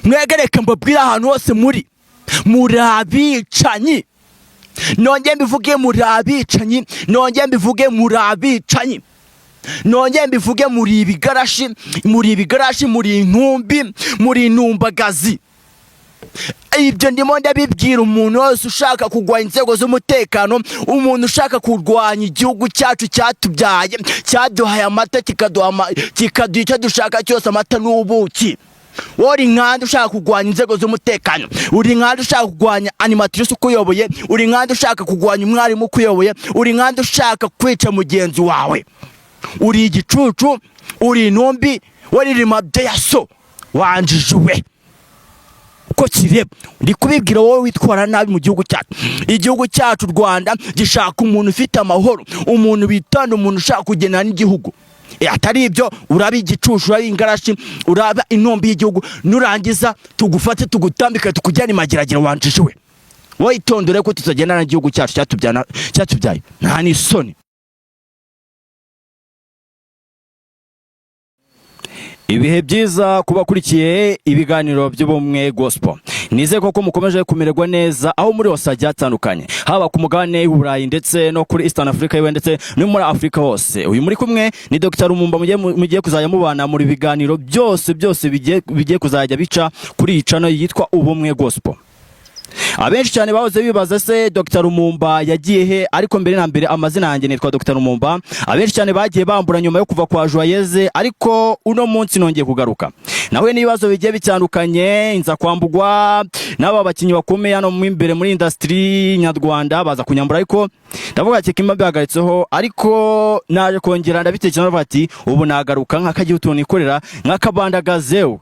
mwegereke mbabwira ahantu hose muri abicanyi. Nongeye mbivuge muri abicanyi, nongeye mbivuge muri abicanyi, nongeye mbivuge muri ibigarashi, muri intumbi, muri intumbagazi. Ibyo ndimo ndabibwira umuntu wese ushaka kugwanya inzego z'umutekano, umuntu ushaka kurwanya igihugu cyacu cyatubyaye, cyaduhaye amata, kikaduha icyo dushaka cyose, amata n'ubuki. Uri nkandi ushaka kugwanya inzego z'umutekano, uri nkandi ushaka kugwanya animatrice ukuyoboye, uri nkandi ushaka kugwanya umwarimu ukuyoboye, uri nkandi ushaka kwica mugenzi wawe, uri igicucu, uri intumbi, waririma byaso, wanjijuwe uko kireba. Uri kubibwira wowe witwara nabi mu gihugu cyacu. Igihugu cyacu Rwanda gishaka umuntu ufite amahoro, umuntu bitanda, umuntu ushaka kugenana n'igihugu. Atari ibyo uraba igicucu, uraba ingarashi, uraba intombi y'igihugu, nurangiza tugufate tugutambika tukujyana imagiragira, wanjijuwe. Wowe itondore ko tuzagendana n'igihugu cyacu cyatubyaye. Nta n'isoni. Ibihe byiza kubakurikiye ibiganiro by'ubumwe gospel. Nize koko mukomeje kumererwa neza aho muri hose hatandukanye, haba ku mugabane w'Uburayi ndetse no kuri Eastern Africa yewe ndetse no muri Afrika hose. Uyu muri kumwe ni Dr. Lumumba, mugiye kuzajya mubana muri biganiro byose bigiye kuzajya bica kuri iyi channel yitwa ubumwe gospel. Abenshi cyane bahoze bibaza se Dr. Lumumba yagiye he, ariko mbere na mbere amazina yanjye nitwa Dr. Lumumba. Abenshi cyane bagiye bambura nyuma yo kuva kwa Joyeze, ariko uno munsi nongeye kugaruka. Nawe nibazo bigiye bitandukanye, inza kwambugwa n'aba bakinyi bakomeye hano mu imbere muri industry nyarwanda baza kunyambura, ariko ndavuga kimba bihagaritseho, ariko naje kongera ndabitekereza bati ubu nagaruka nk'akagiye utonikorera nk'akabandagazeho.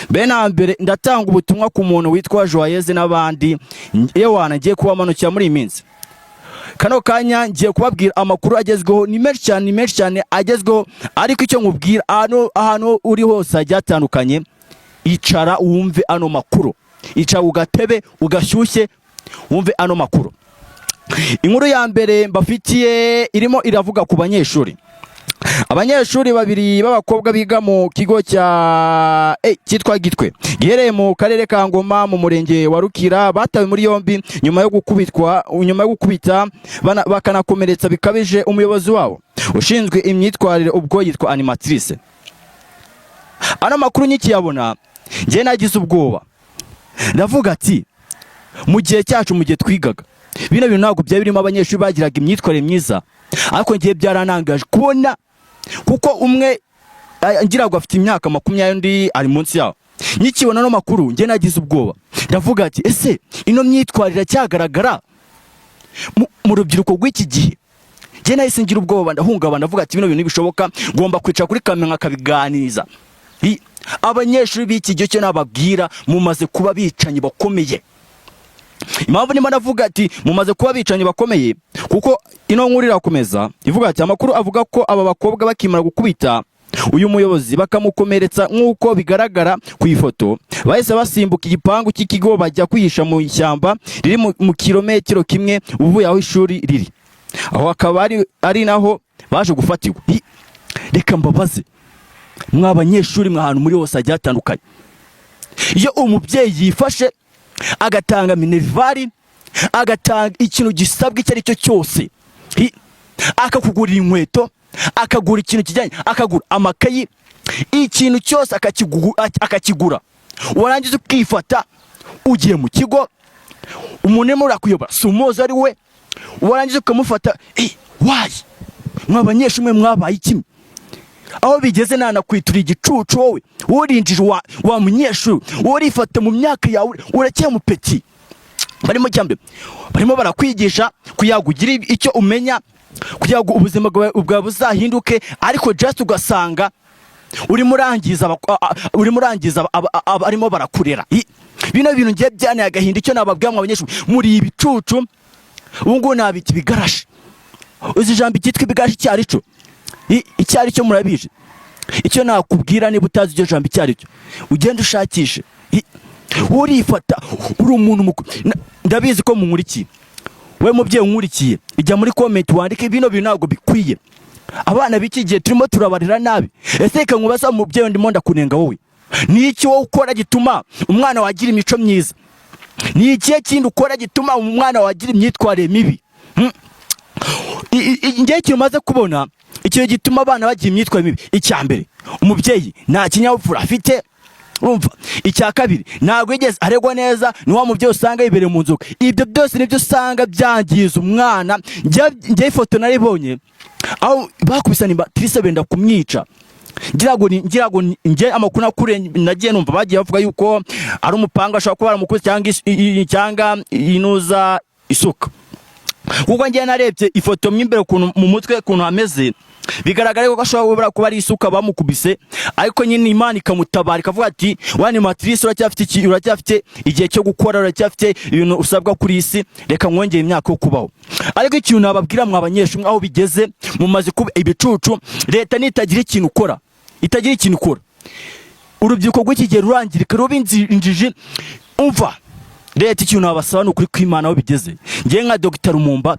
Bena mbere ndatanga ubutumwa ku muntu witwa Joyeze n'abandi yewana ngiye kubamanukira muri iminsi. Kano kanya ngiye kubabwira amakuru agezweho, ni menshi cyane agezweho, ariko icyo nkubwira ahantu uri hose ajyatandukanye, icara wumve ano makuru. Icara ugatebe ugashyushye wumve ano makuru. Inkuru ya mbere mbafitiye irimo iravuga ku banyeshuri. Abanyeshuri babiri b'abakobwa biga mu kigo cyitwa Gitwe gihereye mu karere ka Ngoma mu murenge wa Rukira batawe muri yombi nyuma yo gukubita bakanakomeretsa bikabije umuyobozi wabo ushinzwe imyitwarire, ubwo yitwa animatrice. Ano makuru nyikiyabona ngiye nagize ubwoba, ndavuga ati mu gihe cyacu, mu gihe twigaga, bino bintu ntabwo byari birimo abanyeshuri bagiraga imyitwarire myiza, ariko ngiye byaranangaje kubona, kuko umwe ngirago afite imyaka 20 undi ari munsi yawo. Nyikibona no makuru ngiye nagize ubwoba, ndavuga ati ese ino myitwarire cyagaragara mu rubyiruko rw'iki gihe. Ngiye nahise ngira ubwoba, ndahungabana, ndavuga ati bino bintu bishoboka, ngomba kwicara kuri kamera nkakabiganiza. Abanyeshuri b'iki gihe cyo nababwira mumaze kuba bicanyi bakomeye. Impamvu nima ndavuga ati mumaze kuba bicanyi bakomeye, kuko ino nkuru irakomeza ivuga ati amakuru avuga ko aba bakobwa bakimara gukubita uyu muyobozi bakamukomeretsa nk'uko bigaragara ku ifoto, bahise basimbuka igipangu cy'ikigo bajya kwihisha mu ishyamba riri mu kilometero kimwe uvuye aho ishuri riri. Aho akaba ari naho baje gufatirwa. Reka mbabaze mw'abanyeshuri mwahantu muri hose ajyatandukanye, iyo umubyeyi yifashe agatanga minervari, agatanga ikintu gisabwa icyo ari cyo cyose, akakugurira inkweto, akagura ikintu kijyanye, akagura amakayi, ikintu cyose akakigura, warangiza ukifata ugiye mu kigo, umuntu urimo urakuyobora si umuzi ari we, warangiza ukamufata. Wayi mw'abanyeshuri mwabaye ikimwe, aho bigeze nanakwitura igicucu wowe urinjije wa munyeshuri, urifata mu myaka yawe urakeye mu peti. Barimo barakwigisha kuyagugira icyo umenya, kugira ngo ubuzima bwawe buzahinduke, ariko just ugasanga urimo urangiza arimo barakurera. Bino bintu ngiye byane agahinda. Icyo nababwira mw'abanyeshuri muri ibicucu, ubu ngo nabita ibigarashi. Uzi ijambo cyitwa ibigarashi cyari cyo icyari cyo murabije. Icyo nakubwira niba utazi iryo jambo icyari cyo, ugenda ushakishe. Urifata uri umuntu ndabizi ko munkurikiye, we mubyeyi unkurikiye, ijya muri comment wandike bino bintu ntabwo bikwiye. Abana b'iki gihe turimo turabarira nabi. Ese reka nkubaza mubyeyi ndimo ndakunenga wowe, ni iki wowe ukora gituma umwana wagira imico myiza? Ni ikihe kindi ukora gituma umwana wagira imyitwarire mibi? Ngiye kintu maze kubona ikintu gituma abana bagira imyitwarire mibi, icya mbere umubyeyi nta kinyabupfura afite, urumva. Icya kabiri ntabwo yigeze aregwa neza, ni wa mubyeyi usanga yibereye mu nzoga. Ibyo byose nibyo usanga byangiza umwana. Njye ifoto naribonye aho bakubisana imbatrise benda kumwica. Ngira ngo nge amakuru nakure nagiye numva bagiye bavuga yuko ari umupanga ashobora kuba aramukuze cyangwa inuza isuka. Kuko ngiye narebye ifoto mwimbere mu mutwe kuntu hameze, bigaragara ko ashobora kuba ari isuka bamukubise, ariko nyine Imana ikamutabara ikavuga ati wani matrice uracyafite igihe cyo gukora, uracyafite ibintu usabwa kuri isi, reka mwongere imyaka yo kubaho. Ariko ikintu nababwira mwa abanyeshuri aho bigeze mumaze kuba ibicucu, leta nitagira ikintu ukora, itagira ikintu ukora, urubyiruko rw'ikigero rurangirika rubinjije. Umva, leta ikintu nabasaba ni ukuri kw'Imana aho bigeze. Ngiye nka Dr. Lumumba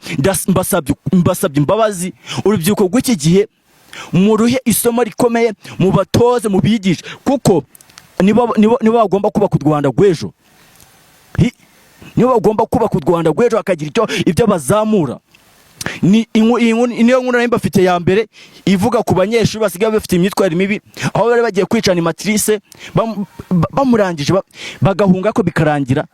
mbasabye imbabazi, urubyiruko rw'iki gihe muruhe isomo rikomeye, mubatoze, mubigishe, kuko nibo bagomba kubaka u Rwanda rw'ejo. Nibo bagomba kubaka u Rwanda rw'ejo, bakagira ibyo bazamura. Niyo nkuru nari mbafite ya mbere ivuga ku banyeshuri basigaye bafite imyitwarire mibi, aho bari bagiye kwicana imatrice bamurangije bagahunga ko bikarangira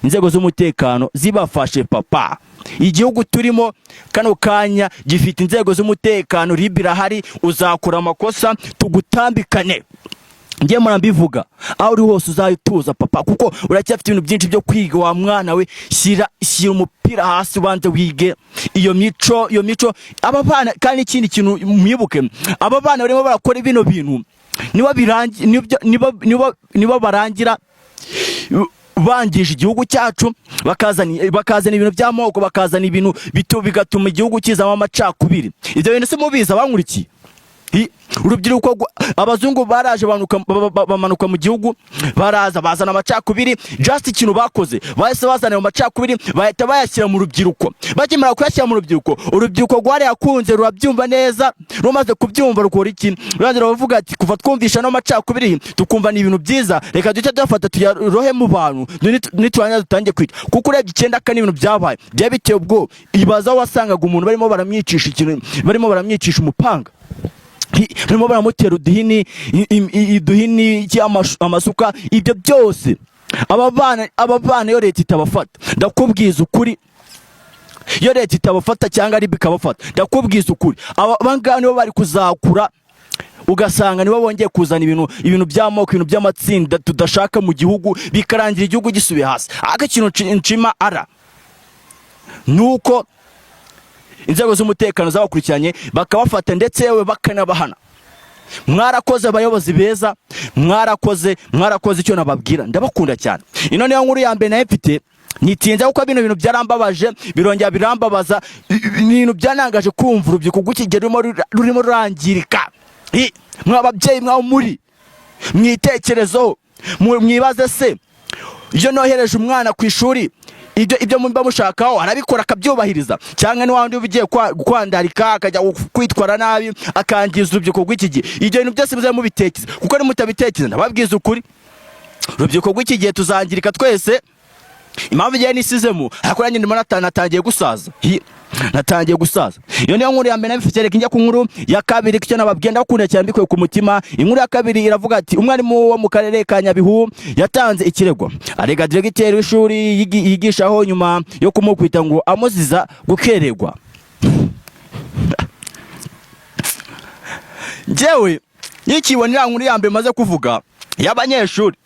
inzego z'umutekano zibafashe. Papa, igihugu turimo kano kanya gifite inzego z'umutekano, RiB irahari, uzakora amakosa tugutambikane. Ngiye murambivuga aho uri hose uzayituza papa, kuko uracyafite ibintu byinshi byo kwiga. Wa mwana we, shyira umupira hasi ubanze wige iyo mico. Aba bana kandi ikindi kintu mwibuke, aba bana barimo barakora bino bintu niba barangira bangije igihugu cyacu, bakazana ibintu by'amoko, bakazana ibintu bigatuma igihugu kizamo amacakubiri. Ibyo bintu simubiza bankurikiye. Urubyiruko abazungu baraje bamanuka mu gihugu, baraza bazana amacakubiri. Just ikintu bakoze, bahise bazana ayo macakubiri bahita bayashyira mu rubyiruko. Bakimara kuyashyira mu rubyiruko, urubyiruko rwari yakunze rurabyumva neza, rumaze kubyumva rukora iki, rurangira bavuga ati kuva twumvisha no macakubiri tukumva ni ibintu byiza, reka duce dufata tuyarohe mu bantu niturangiza dutangiye kwica. Kuko urebye 9 kane ibintu byabaye bya biteye ubwo. Ibaza wasangaga umuntu barimo baramwicisha ikintu, barimo baramwicisha umupanga, barimo baramutera uduhini amasuka. Ibyo byose aba bana yo leta itabafata, ndakubwiza ukuri, yo leta itabafata cyangwa RiB ikabafata, ndakubwiza ukuri, abangana nibo bari kuzakura, ugasanga nibo bongeye kuzana ibintu by'amoko, ibintu by'amatsinda tudashaka mu gihugu, bikarangira igihugu gisubiye hasi. Aka kintu nshima nuko inzego z'umutekano zabakurikiranye bakabafata, ndetse yewe bakanabahana. Mwarakoze abayobozi beza, mwarakoze icyo nababwira, ndabakunda cyane. Ino niyo nkuru ya mbere nayo mfite, nitinze kuko bino bintu byarambabaje, birongera birambabaza, ibintu byanangaje kumva urubyiruko rw'ikigero rurimo rurangirika. Mwababyeyi mwaho muri mwitekerezo, mwibaze se, iyo nohereje umwana ku ishuri ibyo mba mushakaho arabikora akabyubahiriza, cyangwa ni wandi ubigiye kwandarika akajya kwitwara nabi akangiza urubyiruko rw'iki gihe? Ibyo bintu byose bizaye mubitekereza, kuko ni mutabitekereza ndababwiza ukuri, urubyiruko rw'iki gihe tuzangirika twese. Impamvu igihe nisizemo ariko nanjye ndimo natangiye gusaza, natangiye gusaza. Iyo niyo nkuru ya mbere nabifite. Reka njya ku nkuru ya kabiri, icyo nababwiye ndakunda cyane mbikuye ku mutima. Inkuru ya kabiri iravuga ati umwarimu wo mu karere ka Nyabihu yatanze ikirego arega diregiteri w'ishuri yigishaho nyuma yo kumukwita ngo amuziza gukererwa. Njyewe nikibonera nkuru ya mbere maze kuvuga y'abanyeshuri,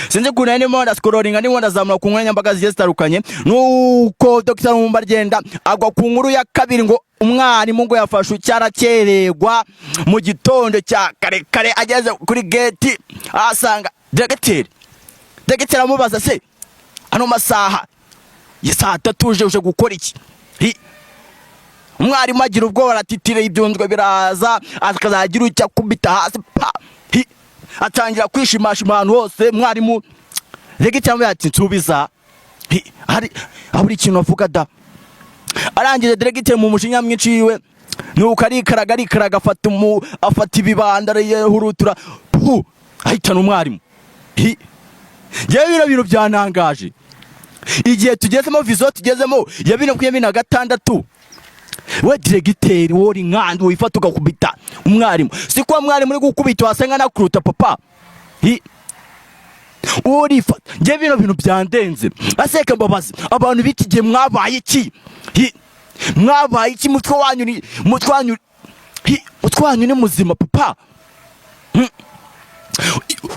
sinzi kuna ndimo ndascrollinga ndimo ndazamura ku nkoranyambaga zigiye zitandukanye, nuko Dr. Lumumba agenda agwa ku nkuru ya kabiri ngo umwarimu ngo yafashe cyarakererwa mu gitondo cya kare ageze kuri gate asanga diregiteri amubaza se ano masaha ya saa 3 uje gukora iki? Umwarimu agira ubwoba aratitira, ibyunzwe biraza akazagira icyo akubita hasi, atangira kwishimashima ahantu hose. Mwarimu diregiteri ati nsubiza, hari aburi ikintu avuga da. Arangije diregiteri mu mushinya mwinshi yiwe nuko arikaraga afata ibibanda yehurutura, ahitana umwarimu. Ngewe bino bintu byantangaje. Igihe tugezemo vizo tugezemo ya 2026 we diregiteri wori nkandi wifata ugakubita umwarimu. Siko mwarimu uri gukubita wasenga nakuruta papa. Urifata. Ngewe bino bintu byandenze. Aseka mbabazi abantu bikigiye mwabaye iki? Mwabaye iki mutwe wanyu ni muzima papa?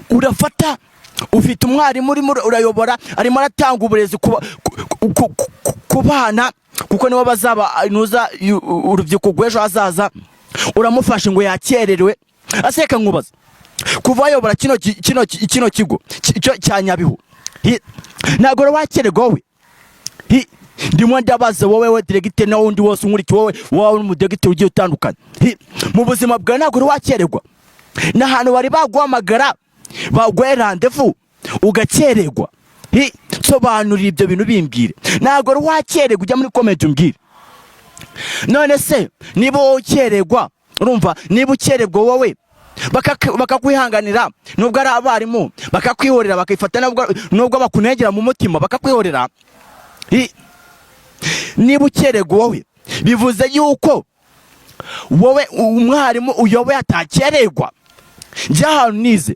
Urafata ufite umwarimu urimo urayobora arimo aratanga uburezi ku bana kuko nibo bazaba nuza urubyiruko rw'ejo hazaza. Uramufashe ngo yakererewe. Aseka nkubaza kuva ayobora kino kigo cya Nyabihu ntago wakererwa wowe. Ndimo ndabaza wowe diregiteri nawe undi wose unkurikiye wowe n'umudiregiteri ugiye utandukanye mu buzima bwawe ntago wakererwa. N'ahantu bari baguhamagara bagwaye randevu ugakererwa. Sobanura ibyo bintu bimbwire. Ntago wakererwa ujya muri comment umbwire. None se niba ukererwa urumva niba ukererwa wowe bakakwihanganira nubwo ari abarimu bakakwihorera bakifata nubwo bakunegera mu mutima bakakwihorera. Niba ukererwa wowe bivuze yuko wowe umwarimu uyoboye atakererwa. Njya nize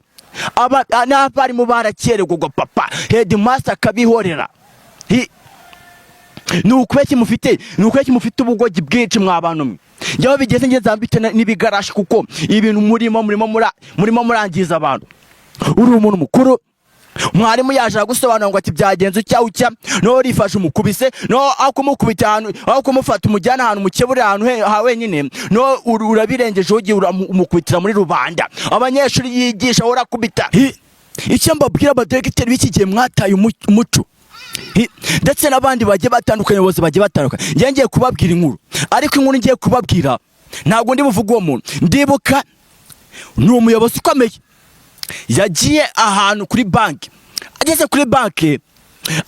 n'abarimu barakererwa papa headmaster akabihorera. Nukweki mufite ubugogi bwinshi mwabantu mwe. Njyaho bigeze ngeze mbite n'ibigarashi kuko ibintu murimo murangiza abantu. Uri umuntu mukuru mwarimu yaje gusobanura ngo ati byagenze ucya no rifashe umukubise no akumukubita ahantu aho kumufata umujyana ahantu mukebura ahantu ha wenyine no urabirengeje ugiye umukubitira muri rubanda. Abanyeshuri yigisha urakubita. Icyo mbabwira abadiregiteri b'ikigiye mwataye umuco. Ndetse n'abandi bagiye batandukanye bose bagiye batandukanye. Ngiye kubabwira inkuru ariko inkuru ngiye kubabwira ntago ndi buvuga uwo muntu. Ndibuka ni umuyobozi ukomeye yagiye ahantu kuri banki. Ageze kuri banki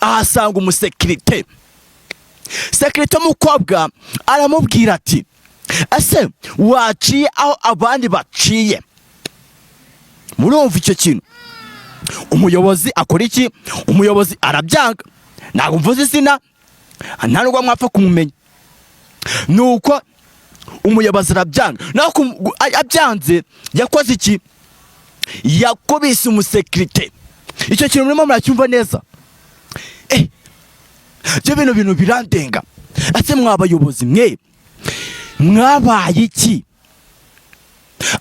ahasanga umusekirite. Sekirite umukobwa aramubwira ati ese waciye aho abandi baciye? Murumva icyo kintu? Umuyobozi akora iki? Umuyobozi arabyanga. Ntabwo mvuze izina nta nubwo mwapfa kumumenya. Nuko umuyobozi arabyanga. Nako abyanze yakoze iki? Yakubise umusekirite. Icyo kintu murimo muracyumva neza? Byo bintu birandenga. Ase mwabayobozi mwe mwabaye iki?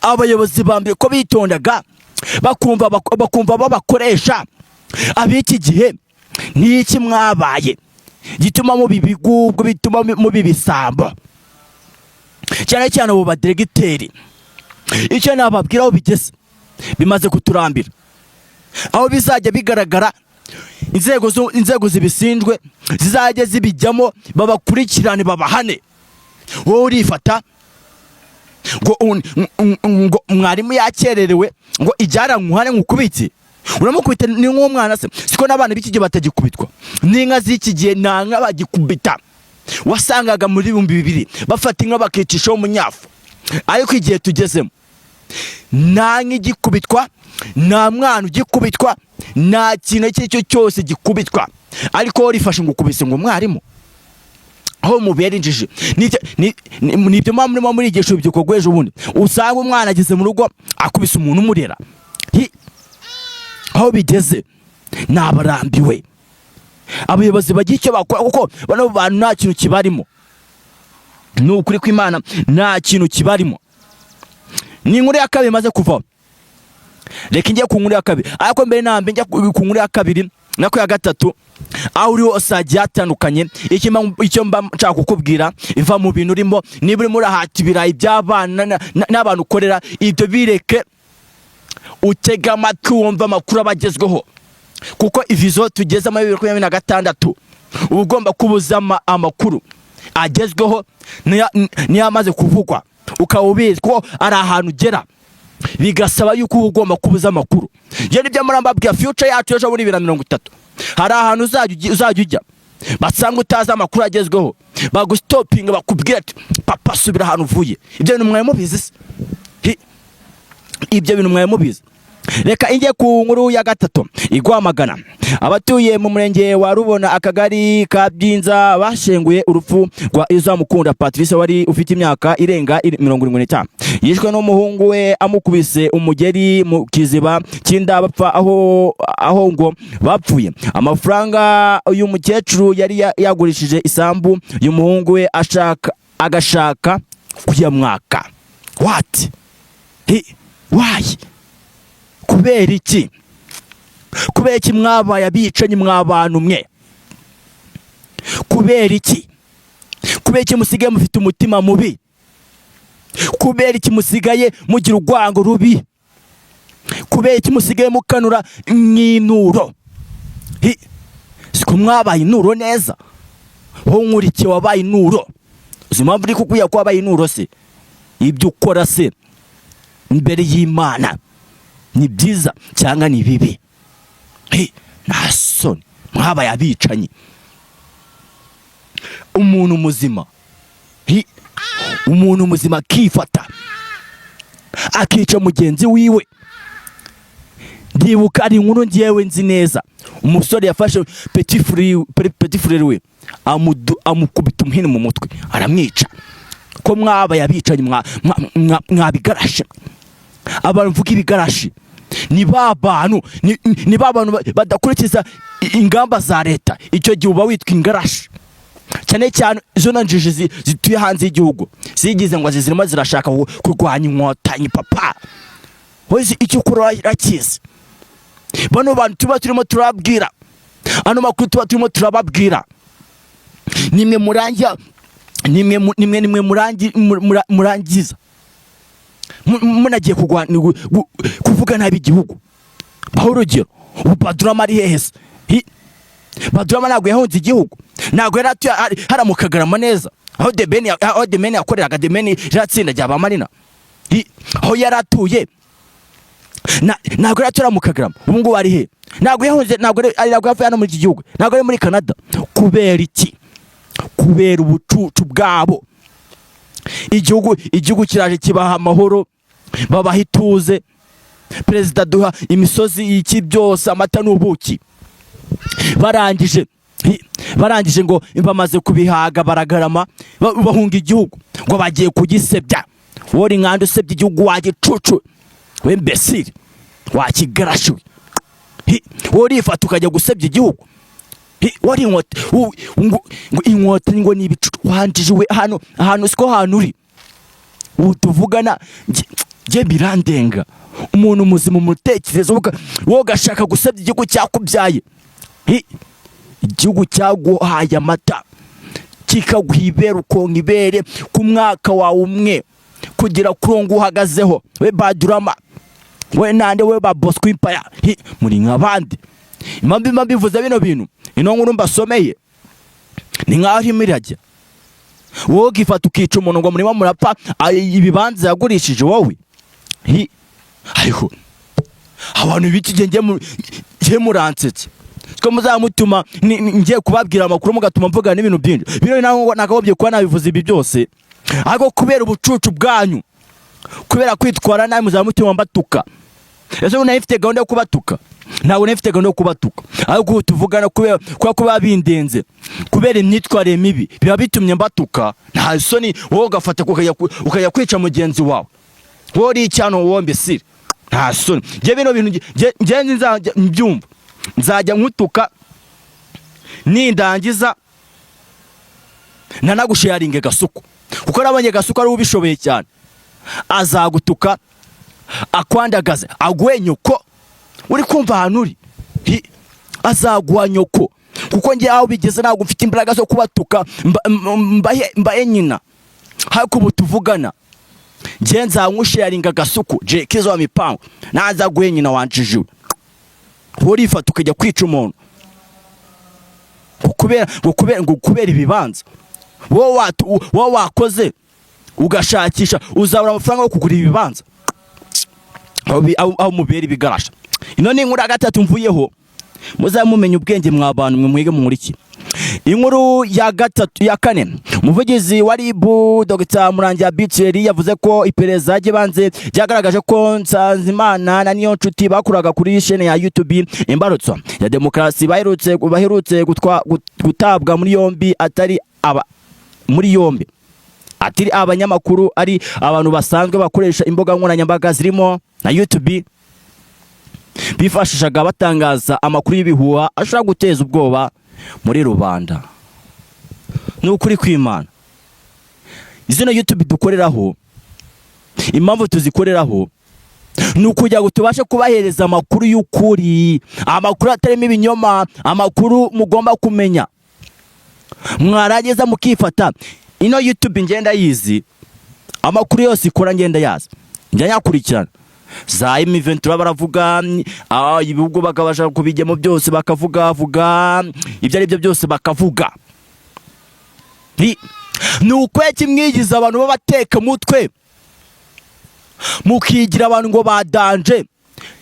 Abayobozi bambere ko bitondaga bakumva babakoresha. Abiki gihe ni iki mwabaye gituma mu bibigubwo bituma mu bibisambo cyane abo badiregiteri? Icyo nababwiraho bigeze bimaze kuturambira. Aho bizajya bigaragara inzego zibishinzwe zizajya zibijyamo babakurikirane babahane. Wowe urifata ngo mwarimu yakererewe ngo ijyara nkuhane nkukubitse. Uramukubita ni nk'umwana se? Siko n'abana b'iki gihe batagikubitwa. N'inka z'iki gihe nanga bagikubita. Wasangaga muri 2000 bafata inka bakicishaho umunyafu. Ariko igihe tugezemo nta nk'igikubitwa, nta mwana ugikubitwa, nta kintu cy'icyo cyose gikubitwa. Ariko rifashe ngukubise ngo mwarimu aho mubera injiji. Nibyo murimo murigisha urubyiruko rw'ejo bundi. Usanga umwana ageze mu rugo akubise umuntu umurera. Aho bigeze nabarambiwe. Abayobozi bagiye icyo bakora kuko bano bantu nta kintu kibarimo. Nukuri kw'Imana nta kintu kibarimo. Ni inkuru ya kabiri maze kuva. Reka njye ku nkuru ya kabiri. Ariko mbere nambe njya ku nkuru ya kabiri nako ya gatatu. Aho uri hose hagiye hatandukanye. Icyo mba nshaka kukubwira iva mu bintu urimo. Niba urimo urahata ibirayi by'abana n'abantu ukorera ibyo bireke. Utega amatwi wumva amakuru abagezweho kuko ivizo tugeze mu 2026 uba ugomba kubuza amakuru agezweho niyo amaze kuvugwa ukawubizi ko ari ahantu ugera bigasaba yuko uba ugomba kubuza amakuru. Je nibyo murambabwira future yacu ejo muri 2030 hari ahantu uzajya ujya basanga utaza amakuru agezweho bagustopinga bakubwira ati papa subira ahantu uvuye. Ibyo bintu mwaye mubizi? Ibyo bintu mwaye mubizi? Reka inge ku nkuru ya gatatu igwamagana. Abatuye mu murenge wa Rubona akagari ka Byinza bashenguye urupfu rwa Izamukunda Patrice wari ufite imyaka irenga 75. Yishwe n'umuhungu we amukubise umugeri mu kiziba cy'inda bapfa aho ngo bapfuye. Amafaranga uyu mukecuru yari yagurishije isambu y'umuhungu we agashaka kuyamwaka. What? Why? Kubera iki? Kubera iki mwabaye abicanyi mw'abantu mwe? Kubera iki? Kubera iki musigaye mufite umutima mubi? Kubera iki musigaye mugira urwango rubi? Kubera iki musigaye mukanura nk'inuro? Siko mwabaye inuro neza? Ho nkurikiye wabaye inuro? Uzi impamvu uri kukuya ko wabaye inuro se? Ibyo ukora se imbere y'Imana ni byiza cyangwa ni bibi? Nasoni mwabaye abicanyi. Umuntu muzima kifata akica mugenzi wiwe. Ndibuka ari inkuru ngiyewe nzi neza. Umusore yafashe petit frère we amukubita umuhini mu mutwe aramwica. Ko mwabaye abicanyi mwabigarashe. Abantu mvuga ibigarashi ni babantu badakurikiza ingamba za leta. Icyo gihe uba witwa ingarashi. Cyane cyane izo nanjije zituye hanze y'igihugu zigize ngo zirimo zirashaka kurwanya inkotanyi papa. Hozi icyo ukora irakize. Bano bantu tuba turimo turabwira, ano makuru tuba turimo turababwira, nimwe murangiza munagiye kuvuga nabi igihugu. Aho urugero Badurama ari hehese. Badurama ntabwo yahunze igihugu, ntabwo haramukagarama neza. Aho Demeni yakoreraga, Demeni iratsinda rya bamarina. Aho yaratuye ntabwo yaramukagarama. Ubu ngubu ari he? Ntabwo yahunze, ntabwo yavuye hano muri iki gihugu, ntabwo ari muri Canada. Kubera iki? Kubera ubucucu bwabo. Igihugu kiraje kibaha amahoro, babaha ituze. Perezida duha imisozi iki byose, amata n'ubuki. Barangije ngo bamaze kubihaga baragarama bahunga igihugu ngo bagiye kugisebya. Wori nkandi usebye igihugu wagicucu we imbesire wakigarashwe. Wori ifata ukajya gusebya igihugu. Wari inkota ngo ni ibicucu wanjijwe ahantu siko hantu uri. Utuvugana je birandenga. Umuntu muzima umutekerezo wo gashaka gusebya igihugu cyakubyaye. Igihugu cyaguhaye amata kikaguhibera ukonka ibere ku mwaka wawe umwe kugira kurongo uhagazeho. We Badurama, we nande, we Bosco Impaya, muri nk'abandi. Impamvu bivuze bino bintu ino nkuru mbasomeye ni nkaho imirajya. Wowe gifata ukica umuntu ngo murimo murapfa ibibanza yagurishije wowe. Ariko abantu b'iki ngiye muransetse. Ko muzamutuma ngiye kubabwira amakuru mugatuma mvuga n'ibintu byinshi. Bino nakabobye kuba nabivuze ibi byose. Ariko kubera ubucucu bwanyu, kubera kwitwara nabi muzamutuma mbatuka. Ese unafite gahunda yo kubatuka? Ntabwo nafite gahunda yo kubatuka. Ariko tuvugana kuba bindenze, kubera imyitwarire mibi biba bitumye mbatuka. Nta soni wowe ugafata ukajya kwica mugenzi wawe. Wowe icyano wowe mbesire. Nta soni. Je bino bintu je nzajya mbyumva. Nzajya nkutuka nindangiza nanagusharinge Gasuku. Kuko nabonye Gasuku ari ubishoboye cyane. Azagutuka akwandagaze agwe nyoko. Uri kumva ahantu uri? Azagwa nyoko. Kuko ngiye aho bigeze ntabwo mfite imbaraga zo kubatuka mbaye nyina. Hako butuvugana ngiye nzankusharinga Gasuku je kizo wa mipango naza gwe nyina wanjijwe. Wori fata ukajya kwica umuntu kubera ibibanza. Wowe wakoze ugashakisha uzabura amafaranga yo kugura ibibanza. Aho mubera ibigarasha. Ino ni inkuru ya gatatu mvuyeho. Muzamumenya ubwenge mw'abantu mwe mwige mu muriki. Inkuru ya gatatu ya kane. umuvugizi wa RiB Dr Murangira Biteri yavuze ko iperereza ry'ibanze ryagaragaje ko Nsanzimana na Niyonshuti bakuraga kuri chaîne ya YouTube imbarutso ya demokarasi baherutse gutabwa muri yombi atari abanyamakuru, ari abantu basanzwe bakoresha imbuga nkoranyambaga zirimo na YouTube bifashishaga batangaza amakuru y'ibihuha ashaka guteza ubwoba muri rubanda. N'ukuri kw'Imana, izina YouTube dukoreraho, impamvu tuzikoreraho ni ukujya ngo tubashe kubahereza amakuru y'ukuri, amakuru atarimo ibinyoma, amakuru mugomba kumenya. Mwarageza mukifata ino YouTube ngenda yizi, amakuru yose ikora ngenda yazi, njya nyakurikirana. Za M23 baravuga, ibihugu bakabasha kubijyemo byose bakavuga ibyo ari byo byose bakavuga. Ni ukweki mwigiza abantu babateka mutwe, mukigira abantu ngo badanje.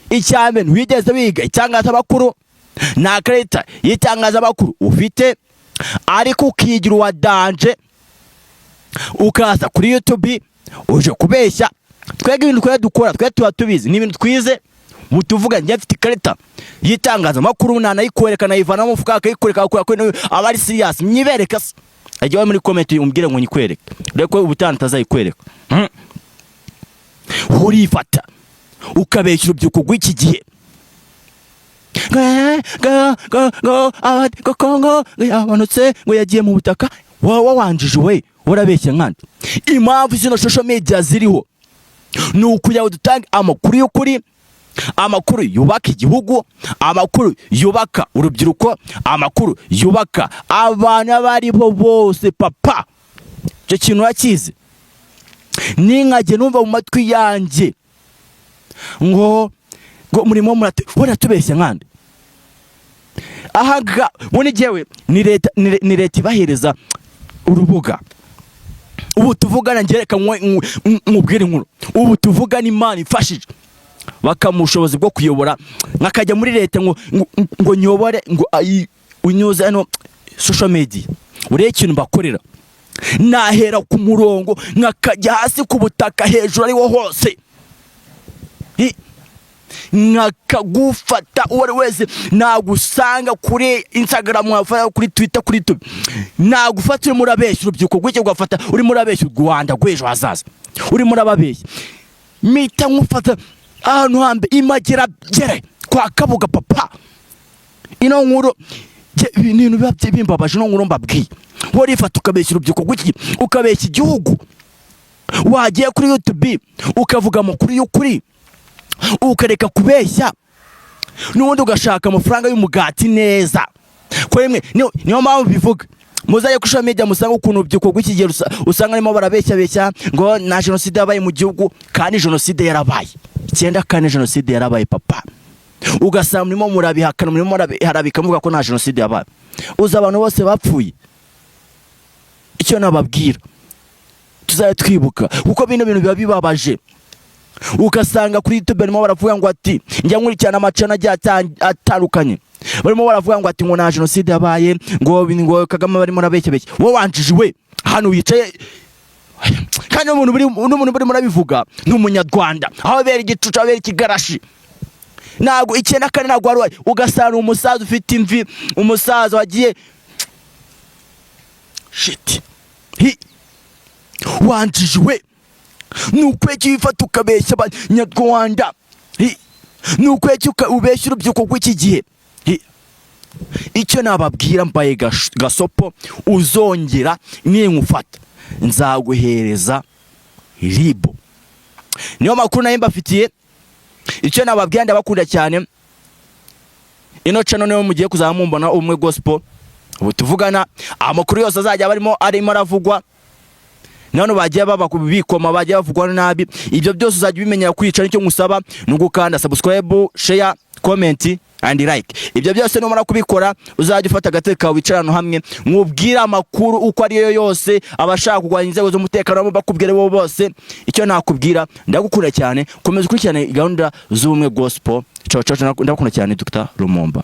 Icyambe wigeze wiga itangazamakuru na karita y'itangazamakuru ufite, ariko ukigira wadanje ukaza kuri YouTube uje kubeshya. Twege ibintu twe dukora, twe tuba tubizi, ni ibintu twize. Mutuvuga njye mfite ikarita y'itangazamakuru nanayikwereka, nayivana mu mufuka akayikwereka ko abari serious. Myibereka se ajya muri comment umbwire ngo nyikwereke, reko ubutana tazayikwereka. Urifata ukabeshya urubyiruko rw'iki gihe Kongo yabanutse ngo yagiye mu butaka. Wanjije we, urabeshya nkandi. Impamvu zino social media ziriho ni ukugira dutange amakuru y'ukuri, amakuru yubaka igihugu, amakuru yubaka urubyiruko, amakuru yubaka abana bari bo bose. Papa, icyo kintu yakize ninkajye numva mu matwi yanjye ngo murimo muratubeshya nkandi. Ahaga bone jewe ni leta ibahereza urubuga. Ubu tuvugana ngereka nkubwire inkuru, ubu tuvugana Imana ifashije bakamushobozi bwo kuyobora, nkakajya muri leta ngo nyobore, ngo unyuze hano social media. Uriye ikintu bakorera, nahera ku murongo nkakajya hasi ku butaka hejuru ari wo hose, nkakagufata uwari wese nagusanga kuri Instagram, wafata kuri Twitter, kuri YouTube, nagufata uri murabeshya urubyiruko rw'icyo gwafata, uri murabeshya u Rwanda rw'ejo hazaza, uri murababeshya. Mita nkufata ahantu hambe imagera gere kwa Kabuga. Papa, ino nkuru ibintu biba bimbabaje, no nkuru mbabwiye. Warifata ukabeshya urubyiruko rw'iki, ukabeshya igihugu. Wagiye kuri YouTube ukavuga amakuru y'ukuri, ukareka kubeshya, n'ubundi ugashaka amafaranga y'umugati neza. Kwemwe niyo mpamvu bivuga muzaye ku social media musanga ukuntu urubyiruko rw'iki gihe usanga arimo barabeshya ngo na genocide yabaye mu gihugu, kandi genocide yarabaye 94. Genocide yarabaye papa. Ugasanga murimo murabihakana, murimo murabiharabika muvuga ko na genocide yabaye. Uza abantu bose bapfuye. Icyo nababwira tuzaye twibuka, kuko bino bintu biba bibabaje. Ugasanga kuri YouTube barimo baravuga ngo ati njya nkurikirana amacana agiye atandukanye, barimo baravuga ngo ati ngo na genocide yabaye, ngo Kagame barimo rabekebeke. Wowe wanjije we hano wicaye, kandi n'umuntu bari murabivuga n'umunyarwanda, aho bera igicucu, aho bera ikigarashi. Nago 94 nago wari ugasanga umusaza ufite imvi, umusaza wagiye shit. Wanjije we, nukweki wifata ukabeshya abanyarwanda, nukweki ubeshya urubyiruko rw'iki gihe. Icyo nababwira mbaye gasopo, uzongera ninkufata nzaguhereza RiB. Niyo makuru nayo mbafitiye. Icyo nababwira ndabakunda cyane. Ino channel niyo mugiye kuzamumbona umwe gospel. Ubu tuvugana amakuru yose azajya barimo arimo aravugwa, none bagiye baba kubikoma, bagiye bavugwa nabi. Ibyo byose uzajya bimenyera kwica. Nicyo ngusaba nugukanda subscribe, share, comment and like. Ibyo byose numara kubikora uzajya ufata agateka wicarano hamwe, nkubwira amakuru uko ari yo yose, abashaka kugwanya inzego z'umutekano bakubwire bo bose. Icyo nakubwira ndagukura cyane, komeza ukurikirane gahunda z'ubumwe gospel. Ciao ciao, ndakunda cyane Dr Lumumba.